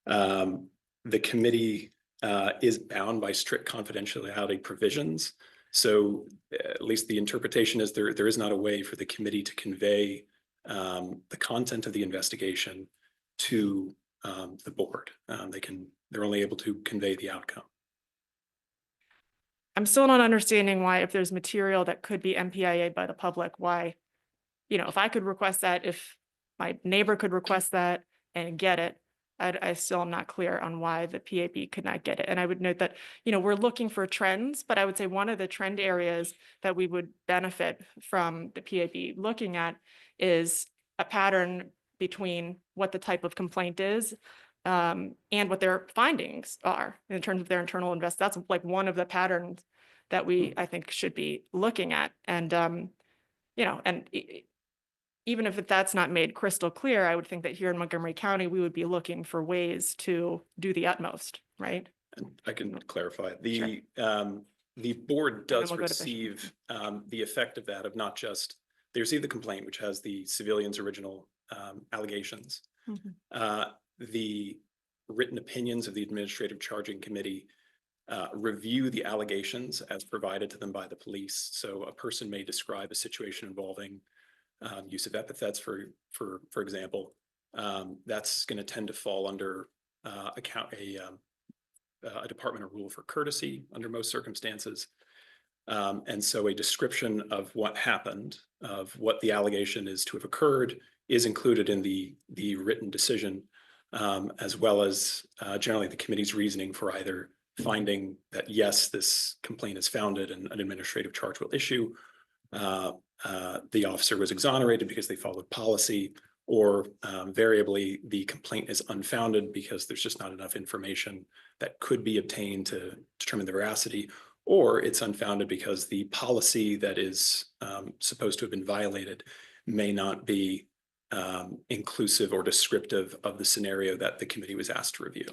The committee is bound by strict confidentiality provisions. So at least the interpretation is there is not a way for the committee to convey the content of the investigation to the board. They're only able to convey the outcome. I'm still not understanding why, if there's material that could be MPIA'd by the public, why, if I could request that, if my neighbor could request that and get it, I still am not clear on why the PAB could not get it. And I would note that, we're looking for trends, but I would say one of the trend areas that we would benefit from the PAB looking at is a pattern between what the type of complaint is and what their findings are in terms of their internal invest. That's like one of the patterns that I think, should be looking at. And, even if that's not made crystal clear, I would think that here in Montgomery County, we would be looking for ways to do the utmost, right? And I can clarify. Sure. The board does we'll go to Bishop. receive the effect of that, of not just, they receive the complaint, which has the civilian's original allegations. Mhm. The written opinions of the Administrative Charging Committee review the allegations as provided to them by the police. So a person may describe a situation involving use of epithets, for example. That's going to tend to fall under a Department of Rule for Courtesy under most circumstances. And so a description of what happened, of what the allegation is to have occurred, is included in the written decision, as well as generally the committee's reasoning for either finding that, yes, this complaint is founded and an administrative charge will issue, the officer was exonerated because they followed policy, or variably the complaint is unfounded because there's just not enough information that could be obtained to determine the veracity, or it's unfounded because the policy that is supposed to have been violated may not be inclusive or descriptive of the scenario that the committee was asked to review.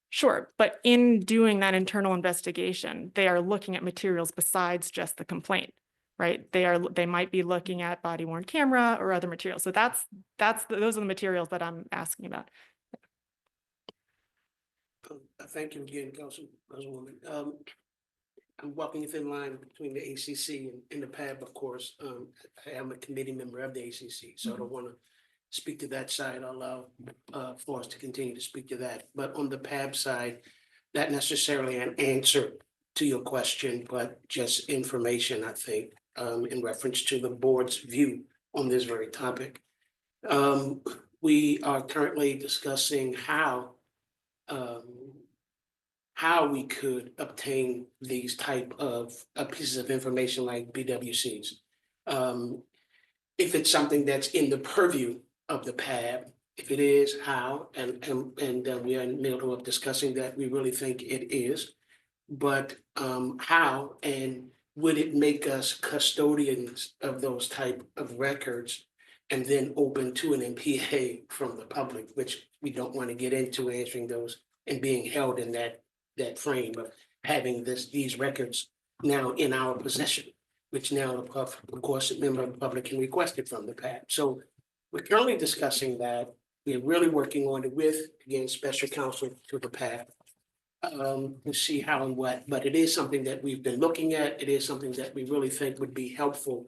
Sure, but in doing that internal investigation, they are looking at materials besides just the complaint, right? They might be looking at body worn camera or other materials. So those are the materials that I'm asking about. Thank you again, Councilwoman. I'm walking a thin line between the ACC and the PAB, of course. I am a committee member of the ACC, so I don't want to speak to that side. I'll allow Flores to continue to speak to that. But on the PAB side, not necessarily an answer to your question, but just information, I think, in reference to the board's view on this very topic. We are currently discussing how we could obtain these type of pieces of information like BWCs. If it's something that's in the purview of the PAB, if it is, how, and we are in the middle of discussing that. We really think it is, but how, and would it make us custodians of those type of records and then open to an MPA from the public, which we don't want to get into answering those and being held in that frame of having these records now in our possession, which now, of course, a member of the public can request it from the PAB. So we're currently discussing that. We're really working on it with, again, special counsel to the PAB to see how and what, but it is something that we've been looking at. It is something that we really think would be helpful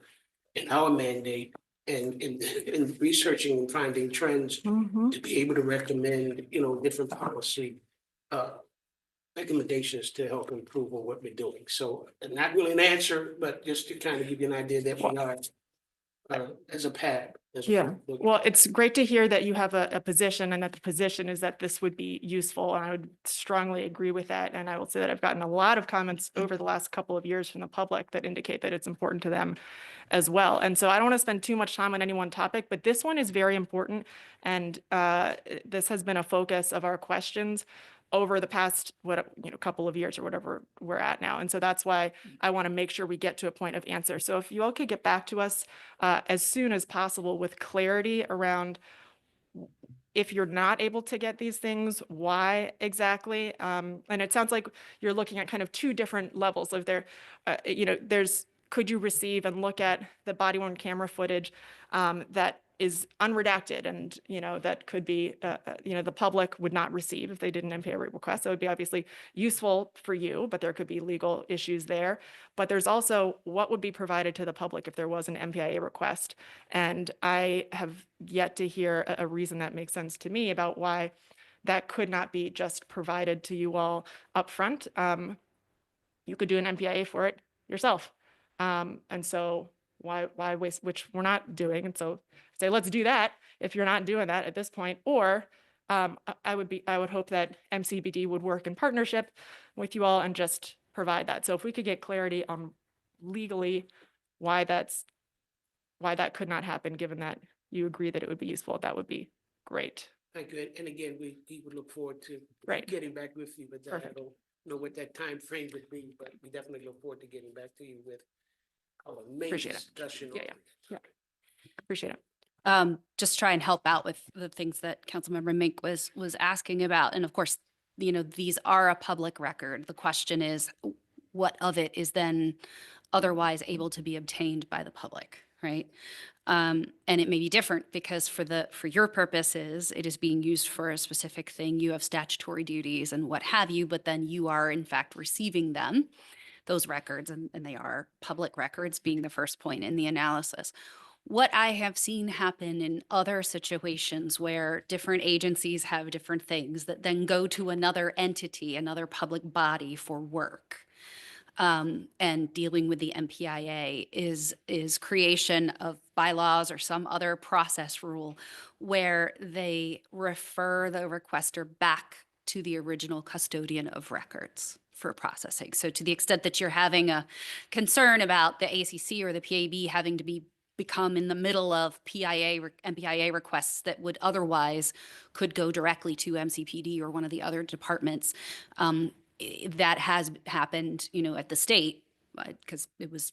in our mandate and in researching and finding trends to be able to recommend, different policy recommendations to help improve on what we're doing. So not really an answer, but just to kind of give you an idea that we are as a PAB. Yeah, well, it's great to hear that you have a position and that the position is that this would be useful. And I would strongly agree with that. And I will say that I've gotten a lot of comments over the last couple of years from the public that indicate that it's important to them as well. And so I don't want to spend too much time on any one topic, but this one is very important. And this has been a focus of our questions over the past couple of years or whatever we're at now. And so that's why I want to make sure we get to a point of answer. So if you all could get back to us as soon as possible with clarity around if you're not able to get these things, why exactly? And it sounds like you're looking at kind of two different levels of could you receive and look at the body worn camera footage that is unredacted and, that could be, the public would not receive if they did an MPA request. That would be obviously useful for you, but there could be legal issues there. But there's also what would be provided to the public if there was an MPIA request. And I have yet to hear a reason that makes sense to me about why that could not be just provided to you all upfront. You could do an MPIA for it yourself. And so why waste, which we're not doing. And so say, let's do that if you're not doing that at this point. Or I would hope that MCBD would work in partnership with you all and just provide that. So if we could get clarity on legally why that could not happen, given that you agree that it would be useful, that would be Great. Thank you. And again, we would look forward to Right. getting back with you with that. I Perfect. don't know what that time frame would be, but we definitely look forward to getting back to you with our main Appreciate it. discussion. Yeah, on yeah. it. Appreciate it. Just try and help out with the things that Councilmember Mink was asking about. And of course, these are a public record. The question is, what of it is then otherwise able to be obtained by the public, right? And it may be different because for your purposes, it is being used for a specific thing. You have statutory duties and what have you, but then you are in fact receiving them, those records, and they are public records being the first point in the analysis. What I have seen happen in other situations where different agencies have different things that then go to another entity, another public body for work, and dealing with the MPIA is creation of bylaws or some other process rule where they refer the requester back to the original custodian of records for processing. So to the extent that you're having a concern about the ACC or the PAB having to become in the middle of MPIA requests that would otherwise could go directly to MCPD or one of the other departments, that has happened, at the state, because it was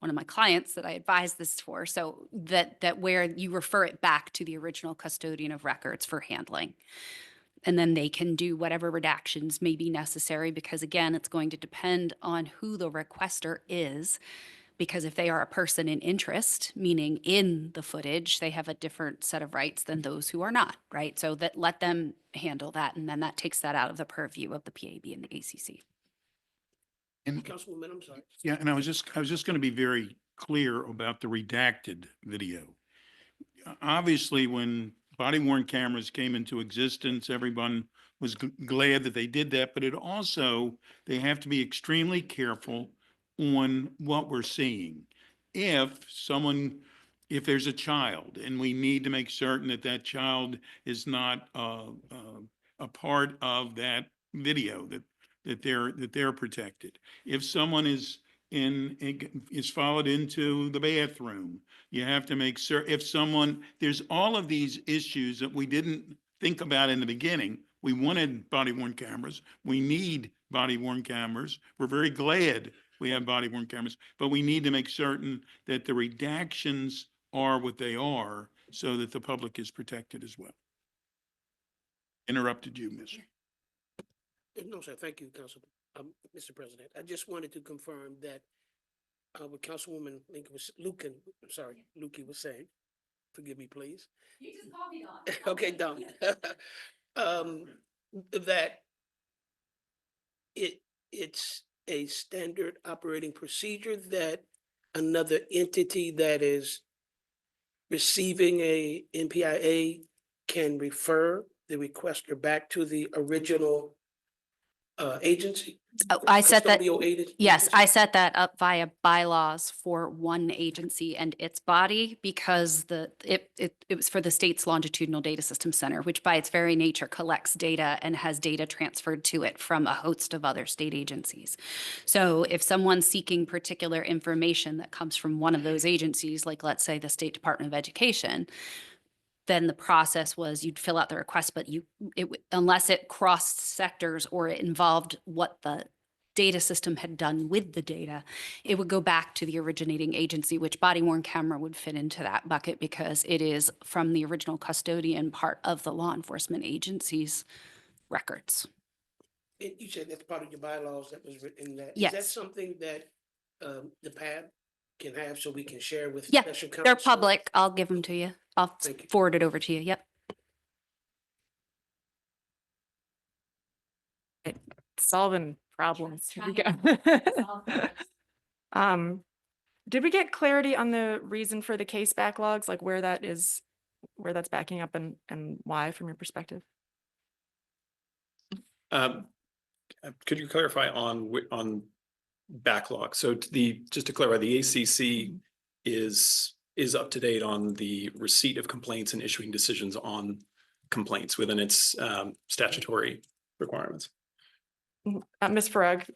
one of my clients that I advised this for. So that where you refer it back to the original custodian of records for handling. And then they can do whatever redactions may be necessary, because again, it's going to depend on who the requester is. Because if they are a person in interest, meaning in the footage, they have a different set of rights than those who are not, right? So that let them handle that, and then that takes that out of the purview of the PAB and the ACC. And Councilwoman, I'm sorry. yeah, and I was just going to be very clear about the redacted video. Obviously, when body worn cameras came into existence, everyone was glad that they did that, but they have to be extremely careful on what we're seeing. If there's a child and we need to make certain that that child is not a part of that video, that they're protected. If someone is followed into the bathroom, you have to make certain. There's all of these issues that we didn't think about in the beginning. We wanted body worn cameras. We need body worn cameras. We're very glad we have body worn cameras, but we need to make certain that the redactions are what they are so that the public is protected as well. Interrupted you, Mr. No, sir. Thank you, Mr. President. I just wanted to confirm that what Councilwoman Mink Luedtke was saying. Forgive me, please. You just called me Don. Okay, Don. That it's a standard operating procedure that another entity that is receiving a MPIA can refer the requester back to the original agency? Oh, I set that. Custodial agency? Yes, I set that up via bylaws for one agency and its body because it was for the state's longitudinal data system center, which by its very nature collects data and has data transferred to it from a host of other state agencies. So if someone's seeking particular information that comes from one of those agencies, like let's say the State Department of Education, then the process was you'd fill out the request, but unless it crossed sectors or it involved what the data system had done with the data, it would go back to the originating agency, which body worn camera would fit into that bucket because it is from the original custodian part of the law enforcement agency's records. And you said that's part of your bylaws that was written in that. Yes. Is that something that the PAB can have so we can share with Yeah, special counsel? they're public. I'll give them to you. I'll Thank you. forward it over to you. Yep. Solving problems. Here we go. Did we get clarity on the reason for the case backlogs, like where that's backing up and why from your perspective? Could you clarify on backlog? So just to clarify, the ACC is up to date on the receipt of complaints and issuing decisions on complaints within its statutory requirements. Ms. Farag,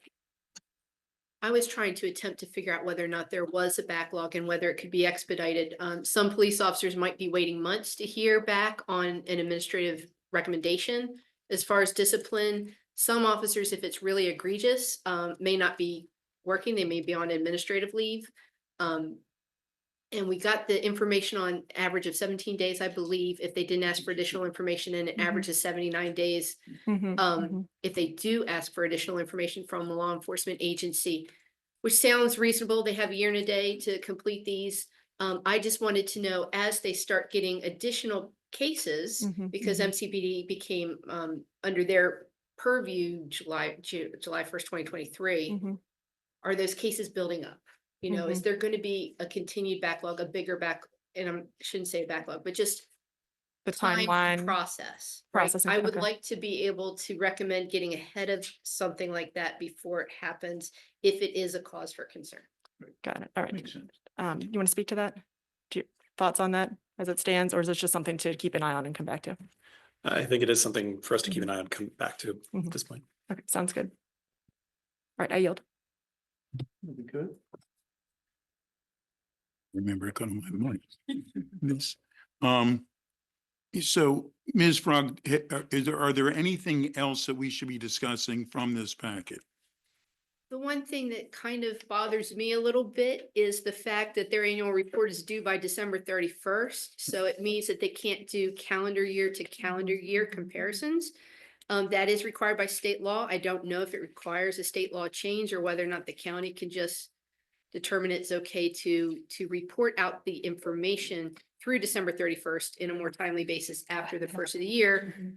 I was trying to attempt to figure out whether or not there was a backlog and whether it could be expedited. Some police officers might be waiting months to hear back on an administrative recommendation. As far as discipline, some officers, if it's really egregious, may not be working. They may be on administrative leave. And we got the information on average of 17 days, I believe, if they didn't ask for additional information, and an average of 79 days. If they do ask for additional information from a law enforcement agency, which sounds reasonable, they have a year and a day to complete these. I just wanted to know, as they start getting additional cases, because MCPD became under their purview July 1st, 2023, are those cases building up? You know, is there going to be a continued backlog, a bigger and I shouldn't say backlog, but just The time to timeline. process, right? processing, I would okay. like to be able to recommend getting ahead of something like that before it happens, if it is a cause for concern. Got it. All right. Makes sense. You want to speak to that? Do you, thoughts on that as it stands, or is this just something to keep an eye on and come back to? I think it is something for us to keep an eye on, come back to at this point. Okay, sounds good. All right, I yield. Good. Remember, I couldn't have money. This, so Ms. Frog, are there anything else that we should be discussing from this packet? The one thing that kind of bothers me a little bit is the fact that their annual report is due by December 31st. So it means that they can't do calendar year to calendar year comparisons. That is required by state law. I don't know if it requires a state law change or whether or not the county can just determine it's okay to report out the information through December 31st in a more timely basis after the first of the year.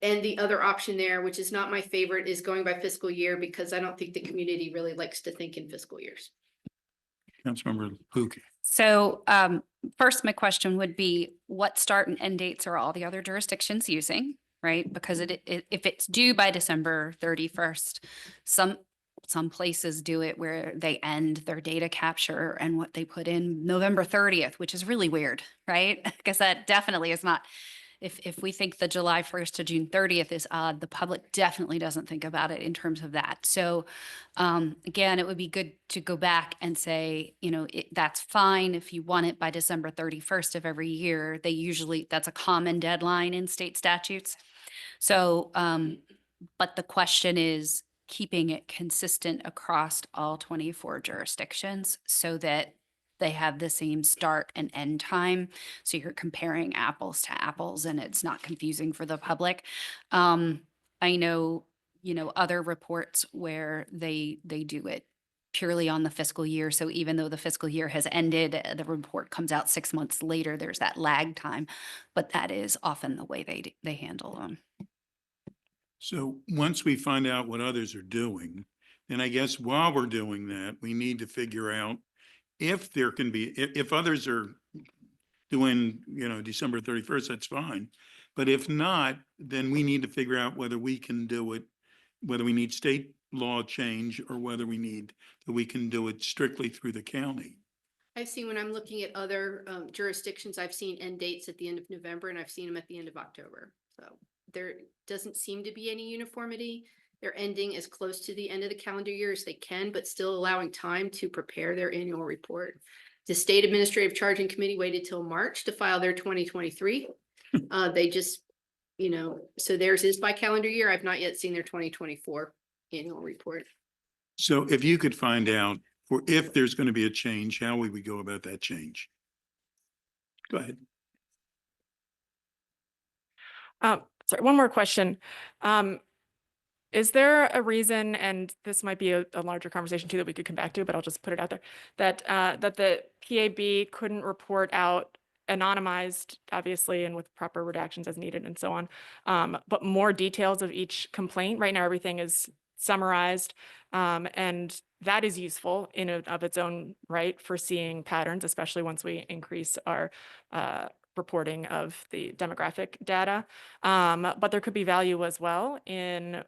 And the other option there, which is not my favorite, is going by fiscal year, because I don't think the community really likes to think in fiscal years. Councilmember Luedtke. So first, my question would be, what start and end dates are all the other jurisdictions using, right? Because if it's due by December 31st, some places do it where they end their data capture and what they put in November 30th, which is really weird, right? Because that definitely is not, if we think the July 1st to June 30th is odd, the public definitely doesn't think about it in terms of that. So again, it would be good to go back and say, you know, that's fine if you want it by December 31st of every year. That's a common deadline in state statutes. So, but the question is keeping it consistent across all 24 jurisdictions so that they have the same start and end time. So you're comparing apples to apples and it's not confusing for the public. I know, other reports where they do it purely on the fiscal year. So even though the fiscal year has ended, the report comes out 6 months later, there's that lag time, but that is often the way they handle them. So once we find out what others are doing, then I guess while we're doing that, we need to figure out if there can be, if others are doing, December 31st, that's fine. But if not, then we need to figure out whether we can do it, whether we need state law change or whether we can do it strictly through the county. I've seen, when I'm looking at other jurisdictions, I've seen end dates at the end of November and I've seen them at the end of October. So there doesn't seem to be any uniformity. They're ending as close to the end of the calendar year as they can, but still allowing time to prepare their annual report. The State Administrative Charging Committee waited till March to file their 2023. They just, so theirs is by calendar year. I've not yet seen their 2024 annual report. So if you could find out, or if there's going to be a change, how would we go about that change? Go ahead. Sorry, one more question. Is there a reason, and this might be a larger conversation too that we could come back to, but I'll just put it out there, that the PAB couldn't report out anonymized, obviously, and with proper redactions as needed and so on, but more details of each complaint? Right now, everything is summarized, and that is useful in and of its own right for seeing patterns, especially once we increase our reporting of the demographic data. But there could be value as well in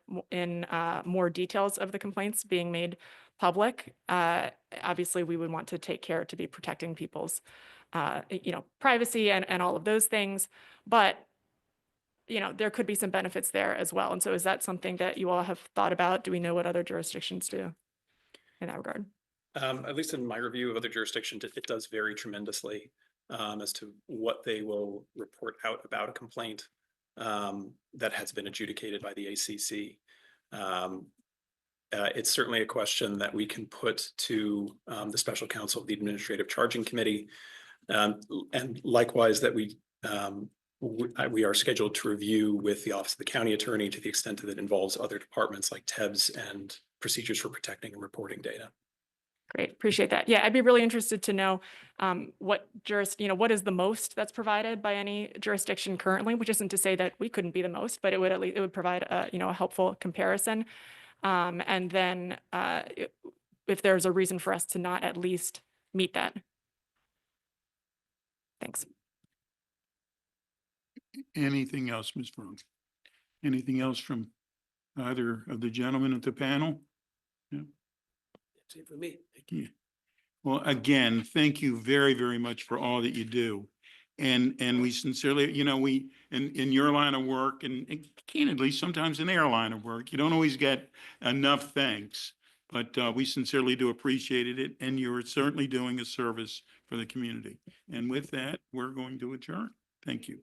more details of the complaints being made public. Obviously, we would want to take care to be protecting people's privacy and all of those things. But there could be some benefits there as well. And so is that something that you all have thought about? Do we know what other jurisdictions do? in that regard? At least in my review of other jurisdictions, it does vary tremendously as to what they will report out about a complaint that has been adjudicated by the ACC. It's certainly a question that we can put to the special counsel of the Administrative Charging Committee. And likewise, that we are scheduled to review with the Office of the County Attorney to the extent that it involves other departments like TEBS and procedures for protecting and reporting data. Great, appreciate that. Yeah, I'd be really interested to know what is the most that's provided by any jurisdiction currently, which isn't to say that we couldn't be the most, but it would at least, it would provide a helpful comparison. And then if there's a reason for us to not at least meet that. Thanks. Anything else, Ms. Fromm? Anything else from either of the gentlemen at the panel? That's it for me. Thank you. Yeah. Well, again, thank you very, very much for all that you do. And we sincerely, we, in your line of work and candidly, sometimes in their line of work, you don't always get enough thanks, but we sincerely do appreciate it. And you're certainly doing a service for the community. And with that, we're going to adjourn. Thank you.